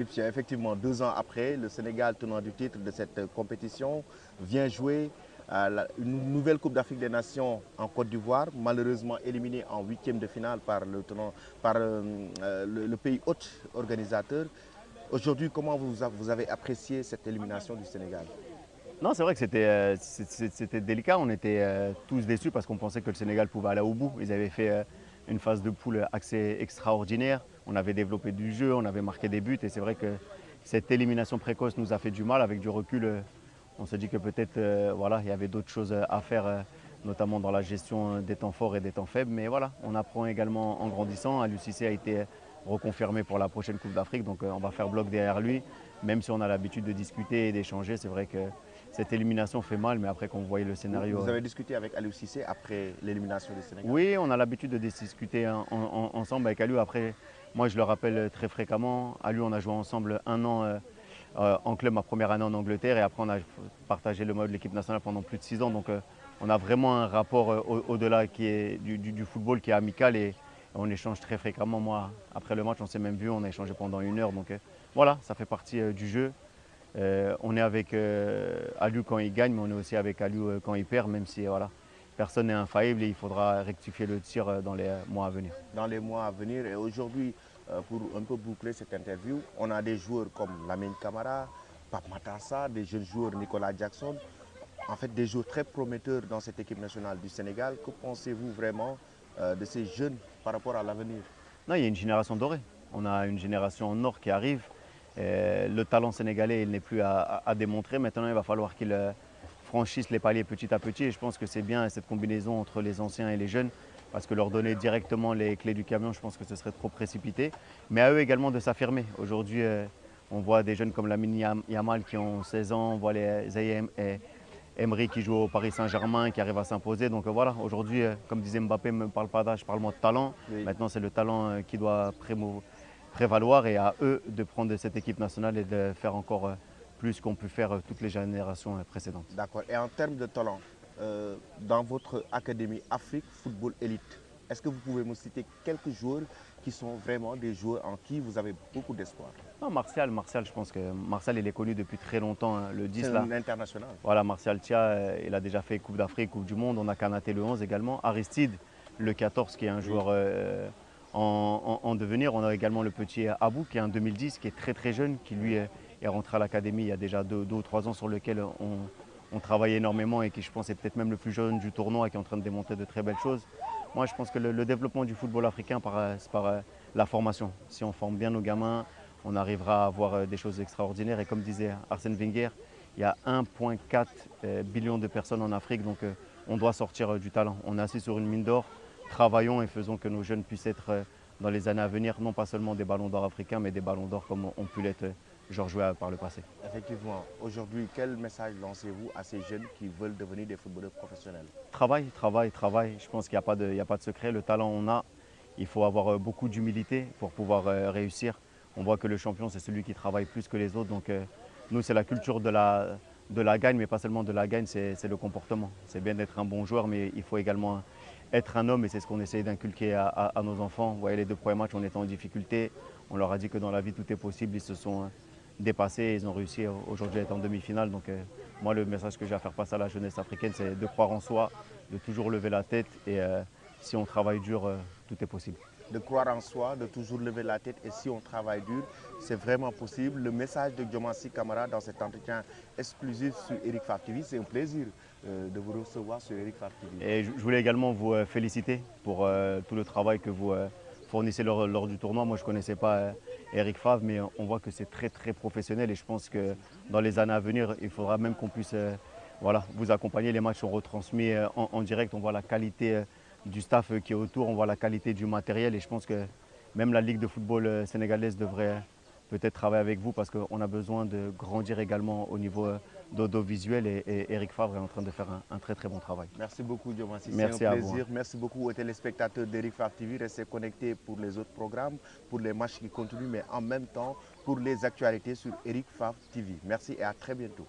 Effectivement, 2 ans après, le Sénégal, tenant du titre de cette compétition, vient jouer une nouvelle Coupe d'Afrique des Nations en Côte d'Ivoire, malheureusement éliminé en huitième de finale par le pays hôte organisateur. Aujourd'hui, comment vous avez apprécié cette élimination du Sénégal? Non, c'est vrai que c'était délicat. On était tous déçus parce qu'on pensait que le Sénégal pouvait aller au bout. Ils avaient fait une phase de poule assez extraordinaire. On avait développé du jeu, on avait marqué des buts. Et c'est vrai que cette élimination précoce nous a fait du mal. Avec du recul, on se dit que peut-être voilà, il y avait d'autres choses à faire, notamment dans la gestion des temps forts et des temps faibles. Mais voilà, on apprend également en grandissant. Aliou Cissé a été reconfirmé pour la prochaine Coupe d'Afrique. Donc on va faire bloc derrière lui. Même si on a l'habitude de discuter et d'échanger, c'est vrai que cette élimination fait mal, mais après qu'on voyait le scénario. Vous avez discuté avec Aliou Cissé après l'élimination du Sénégal? Oui, on a l'habitude de discuter ensemble avec Aliou. Après, moi je le rappelle très fréquemment. Aliou, on a joué ensemble un an en club, ma première année en Angleterre, et après on a partagé le maillot de l'équipe nationale pendant plus de 6 ans. Donc on a vraiment un rapport au-delà qui est du football qui est amical et on échange très fréquemment. Moi, après le match, on s'est même vu, on a échangé pendant 1 heure. Donc voilà, ça fait partie du jeu. On est avec Aliou quand il gagne, mais on est aussi avec Aliou quand il perd, même si voilà, personne n'est infaillible et il faudra rectifier le tir dans les mois à venir. Dans les mois à venir. Et aujourd'hui, pour un peu boucler cette interview, on a des joueurs comme Lamine Camara, Pape Matassa, des jeunes joueurs Nicolas Jackson, en fait des joueurs très prometteurs dans cette équipe nationale du Sénégal. Que pensez-vous vraiment de ces jeunes par rapport à l'avenir? Non, il y a une génération dorée. On a une génération en or qui arrive. Le talent sénégalais, il n'est plus à démontrer. Maintenant, il va falloir qu'il franchisse les paliers petit à petit. Et je pense que c'est bien cette combinaison entre les anciens et les jeunes. Parce que leur donner directement les clés du camion, je pense que ce serait trop précipité. Mais à eux également de s'affirmer. Aujourd'hui, on voit des jeunes comme Lamine Yamal qui ont 16 ans. On voit les Zaïre et Emery qui joue au Paris Saint-Germain, qui arrive à s'imposer. Donc voilà, aujourd'hui, comme disait Mbappé, ne me parle pas d'âge, parle-moi de talent. Oui. Maintenant, c'est le talent qui doit prévaloir et à eux de prendre cette équipe nationale et de faire encore plus qu'ont pu faire toutes les générations précédentes. D'accord. Et en termes de talent, dans votre académie Afrique Football Elite, est-ce que vous pouvez me citer quelques joueurs qui sont vraiment des joueurs en qui vous avez beaucoup d'espoir? Non, Martial, je pense que Martial, il est connu depuis très longtemps, hein, le 10 C'est là. un international. Voilà, Martial Tia, il a déjà fait Coupe d'Afrique, Coupe du Monde. On a Kanaté le 11 également. Aristide, le 14, qui est un joueur en devenir. On a également le petit Abou, qui est un 2010, qui est très très jeune, qui lui est rentré à l'académie il y a déjà 2 ou 3 ans, sur lequel on travaille énormément et qui, je pense, est peut-être même le plus jeune du tournoi et qui est en train de démontrer de très belles choses. Moi, je pense que le développement du football africain, c'est par la formation. Si on forme bien nos gamins, on arrivera à avoir des choses extraordinaires. Et comme disait Arsène Wenger, il y a 1,4 billion de personnes en Afrique, donc on doit sortir du talent. On est assis sur une mine d'or, travaillons et faisons que nos jeunes puissent être dans les années à venir, non pas seulement des ballons d'or africains, mais des ballons d'or comme ont pu l'être Georges Weah par le passé. Effectivement. Aujourd'hui, quel message lancez-vous à ces jeunes qui veulent devenir des footballeurs professionnels? Travail, travail, travail. Je pense qu'il n'y a pas de secret. Le talent, on a. Il faut avoir beaucoup d'humilité pour pouvoir réussir. On voit que le champion, c'est celui qui travaille plus que les autres. Donc nous, c'est la culture de la gagne, mais pas seulement de la gagne, c'est le comportement. C'est bien d'être un bon joueur, mais il faut également être un homme et c'est ce qu'on essaye d'inculquer à nos enfants. Vous voyez, les 2 premiers matchs, on était en difficulté. On leur a dit que dans la vie, tout est possible. Ils se sont dépassés et ils ont réussi aujourd'hui à être en demi-finale. Donc moi, le message que j'ai à faire passer à la jeunesse africaine, c'est de croire en soi, de toujours lever la tête et si on travaille dur, tout est possible. De croire en soi, de toujours lever la tête et si on travaille dur, c'est vraiment possible. Le message de Diomansy Kamara dans cet entretien exclusif sur Eric Favre TV, c'est un plaisir de vous recevoir sur Eric Favre TV. Et je voulais également vous féliciter pour tout le travail que vous fournissez lors du tournoi. Moi, je ne connaissais pas Eric Favre, mais on voit que c'est très très professionnel et je pense que dans les années à venir, il faudra même qu'on puisse voilà, vous accompagner. Les matchs sont retransmis en direct, on voit la qualité du staff qui est autour, on voit la qualité du matériel et je pense que même la Ligue de football sénégalaise devrait peut-être travailler avec vous parce qu'on a besoin de grandir également au niveau d'audiovisuel et Eric Favre est en train de faire un très très bon travail. Merci beaucoup Diomansy, Merci c'est un à vous. plaisir. Merci beaucoup aux téléspectateurs d'Eric Favre TV. Restez connectés pour les autres programmes, pour les matchs qui continuent, mais en même temps pour les actualités sur Eric Favre TV. Merci et à très bientôt.